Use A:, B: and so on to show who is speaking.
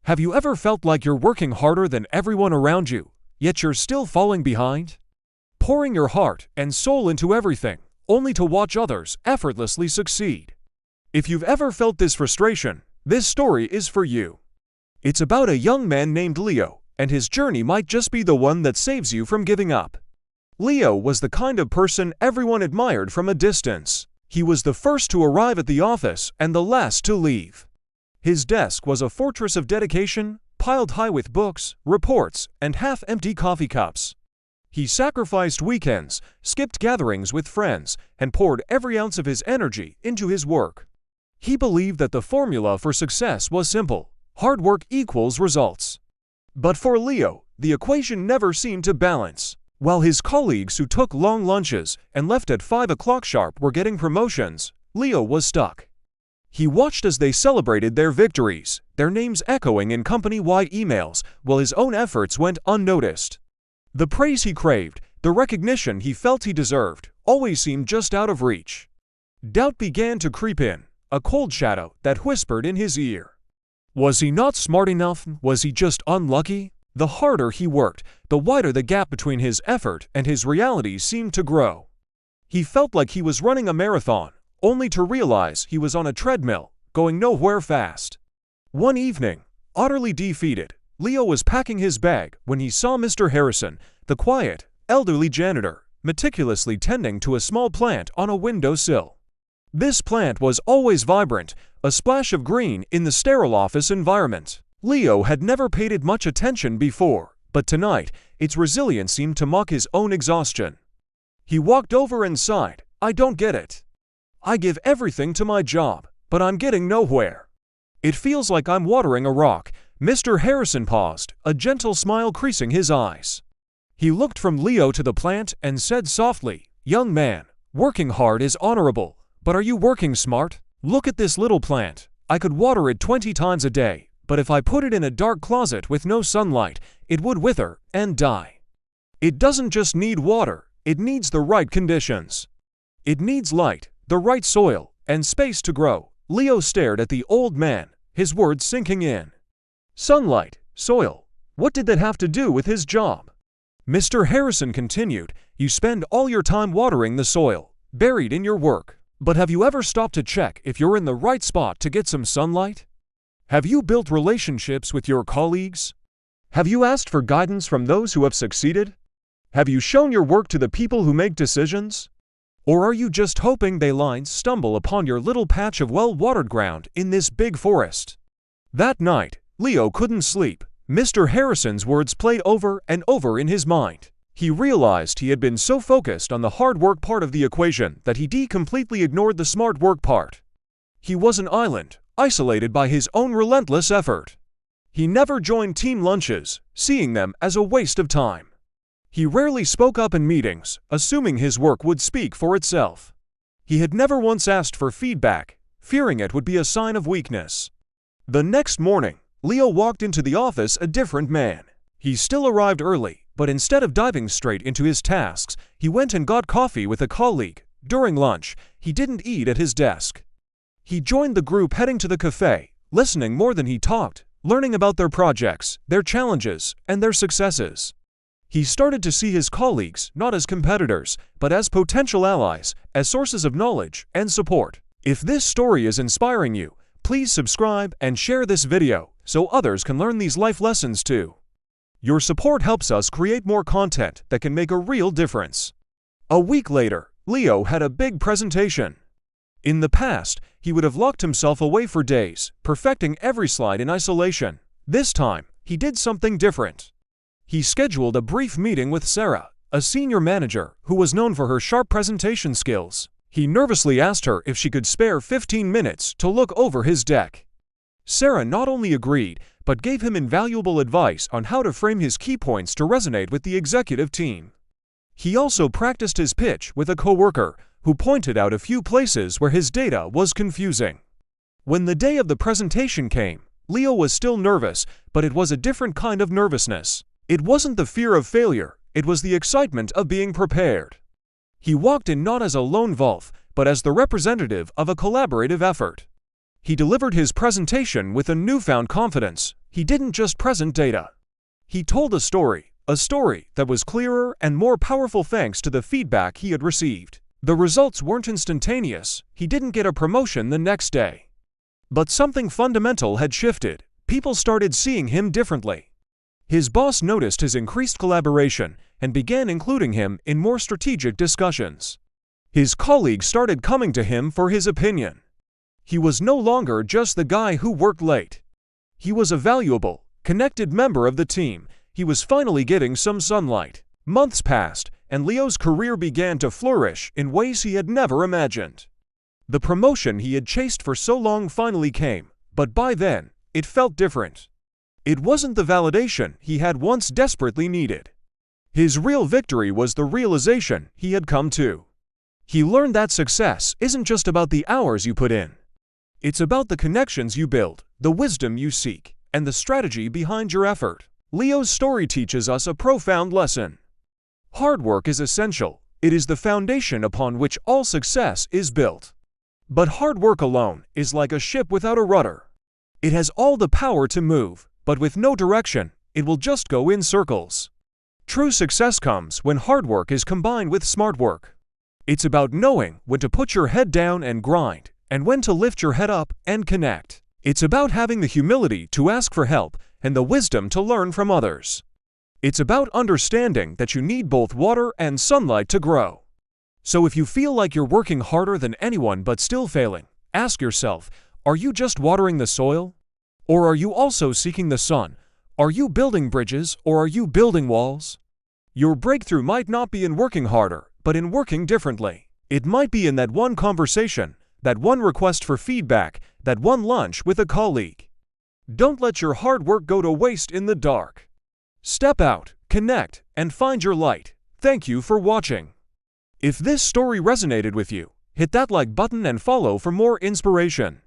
A: Have you ever felt like you're working harder than everyone around you, yet you're still falling behind? Pouring your heart and soul into everything, only to watch others effortlessly succeed. If you've ever felt this frustration, this story is for you. It's about a young man named Leo, and his journey might just be the one that saves you from giving up. Leo was the kind of person everyone admired from a distance. He was the first to arrive at the office and the last to leave. His desk was a fortress of dedication, piled high with books, reports, and half-empty coffee cups. He sacrificed weekends, skipped gatherings with friends, and poured every ounce of his energy into his work. He believed that the formula for success was simple: hard work equals results. But for Leo, the equation never seemed to balance. While his colleagues who took long lunches and left at 5 o'clock sharp were getting promotions, Leo was stuck. He watched as they celebrated their victories, their names echoing in company-wide emails, while his own efforts went unnoticed. The praise he craved, the recognition he felt he deserved, always seemed just out of reach. Doubt began to creep in, a cold shadow that whispered in his ear. Was he not smart enough? Was he just unlucky? The harder he worked, the wider the gap between his effort and his reality seemed to grow. He felt like he was running a marathon, only to realize he was on a treadmill, going nowhere fast. One evening, utterly defeated, Leo was packing his bag when he saw Mr. Harrison, the quiet, elderly janitor, meticulously tending to a small plant on a windowsill. This plant was always vibrant, a splash of green in the sterile office environment. Leo had never paid it much attention before, but tonight, its resilience seemed to mock his own exhaustion. He walked over and sighed. "I don't get it. I give everything to my job, but I'm getting nowhere. It feels like I'm watering a rock." Mr. Harrison paused, a gentle smile creasing his eyes. He looked from Leo to the plant and said softly, "Young man, working hard is honorable, but are you working smart? Look at this little plant. I could water it 20 times a day, but if I put it in a dark closet with no sunlight, it would wither and die. It doesn't just need water, it needs the right conditions. It needs light, the right soil, and space to grow." Leo stared at the old man, his words sinking in. Sunlight, soil, what did that have to do with his job? Mr. Harrison continued, "You spend all your time watering the soil, buried in your work. But have you ever stopped to check if you're in the right spot to get some sunlight? Have you built relationships with your colleagues? Have you asked for guidance from those who have succeeded? Have you shown your work to the people who make decisions? Or are you just hoping they lines stumble upon your little patch of well-watered ground in this big forest?" That night, Leo couldn't sleep. Mr. Harrison's words played over and over in his mind. He realized he had been so focused on the hard work part of the equation that he completely ignored the smart work part. He was an island, isolated by his own relentless effort. He never joined team lunches, seeing them as a waste of time. He rarely spoke up in meetings, assuming his work would speak for itself. He had never once asked for feedback, fearing it would be a sign of weakness. The next morning, Leo walked into the office a different man. He still arrived early, but instead of diving straight into his tasks, he went and got coffee with a colleague. During lunch, he didn't eat at his desk. He joined the group heading to the cafe, listening more than he talked, learning about their projects, their challenges, and their successes. He started to see his colleagues not as competitors, but as potential allies, as sources of knowledge and support. If this story is inspiring you, please subscribe and share this video so others can learn these life lessons too. Your support helps us create more content that can make a real difference. A week later, Leo had a big presentation. In the past, he would have locked himself away for days, perfecting every slide in isolation. This time, he did something different. He scheduled a brief meeting with Sarah, a senior manager who was known for her sharp presentation skills. He nervously asked her if she could spare 15 minutes to look over his deck. Sarah not only agreed, but gave him invaluable advice on how to frame his key points to resonate with the executive team. He also practiced his pitch with a coworker, who pointed out a few places where his data was confusing. When the day of the presentation came, Leo was still nervous, but it was a different kind of nervousness. It wasn't the fear of failure, it was the excitement of being prepared. He walked in not as a lone wolf, but as the representative of a collaborative effort. He delivered his presentation with a newfound confidence, He didn't just present data. He told a story that was clearer and more powerful thanks to the feedback he had received. The results weren't instantaneous. He didn't get a promotion the next day. But something fundamental had shifted. People started seeing him differently. His boss noticed his increased collaboration and began including him in more strategic discussions. His colleagues started coming to him for his opinion. He was no longer just the guy who worked late. He was a valuable, connected member of the team. He was finally getting some sunlight. Months passed, and Leo's career began to flourish in ways he had never imagined. The promotion he had chased for so long finally came, but by then, it felt different. It wasn't the validation he had once desperately needed. His real victory was the realization he had come to. He learned that success isn't just about the hours you put in. It's about the connections you build, the wisdom you seek, and the strategy behind your effort. Leo's story teaches us a profound lesson. Hard work is essential. It is the foundation upon which all success is built. But hard work alone is like a ship without a rudder. It has all the power to move, but with no direction, it will just go in circles. True success comes when hard work is combined with smart work. It's about knowing when to put your head down and grind, and when to lift your head up and connect. It's about having the humility to ask for help and the wisdom to learn from others. It's about understanding that you need both water and sunlight to grow. So if you feel like you're working harder than anyone but still failing, ask yourself, are you just watering the soil? Or are you also seeking the sun? Are you building bridges or are you building walls? Your breakthrough might not be in working harder, but in working differently. It might be in that one conversation, that one request for feedback, that one lunch with a colleague. Don't let your hard work go to waste in the dark. Step out, connect, and find your light. Thank you for watching. If this story resonated with you, hit that like button and follow for more inspiration.